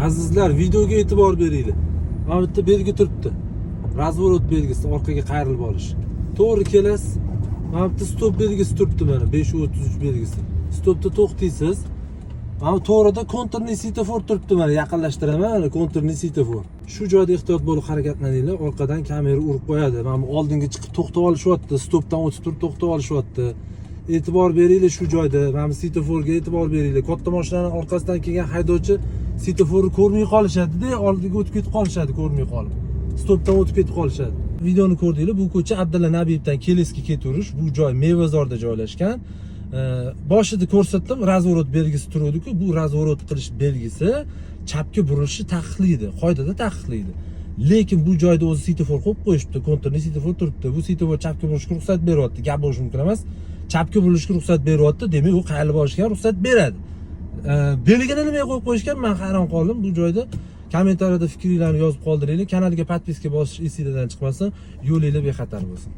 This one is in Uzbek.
Azizlar, videoga e'tibor beringlar. Mana bu yerda belgi turibdi. Razvorot belgisi, orqaga qayrilib olish. To'g'ri kelasiz. Mana bu yerda stop belgisi turibdi mana 533 belgisi. Stopda to'xtaysiz. Mana to'g'rida konturli svetofor turibdi mana yaqinlashtiraman mana konturli svetofor. Shu joyda ehtiyot bo'lib harakatlaninglar, orqadan kamera urib qo'yadi. Mana bu oldinga chiqib to'xtab olishyapti, stopdan o'tib turib to'xtab olishyapti. E'tibor beringlar shu joyda. Mana bu svetoforga e'tibor beringlar. Katta mashinaning orqasidan kelgan haydovchi svetoforni ko'rmay qolishadi-da, oldiga o'tib ketib qolishadi, ko'rmay qolib. Stopdan o'tib ketib qolishadi. Videoni ko'rdinglar, bu ko'cha Abdulla Nabiyevdan Kelesga ketaverish, bu joy Mevazorda joylashgan. Boshida ko'rsatdim, razvorot belgisi turadi-ku, bu razvorot qilish belgisi chapga burilishi taqiqlaydi, qoidada taqiqlaydi. Lekin bu joyda o'zi svetofor qo'yib qo'yishibdi, konturli svetofor turibdi. Bu svetofor chapga burilishga ruxsat beryapti, gap bo'lishi mumkin emas. Chapga burilishga ruxsat beryapti, demak u qayrilib olishga ruxsat beradi. Belgini nimaga qo'yib qo'yishgan, men hayron qoldim. Bu joyda kommentariyada fikringizni yozib qoldiringlar. Kanalga podpiska bosish esingizdan chiqmasin. Yo'linglar bexatar bo'lsin.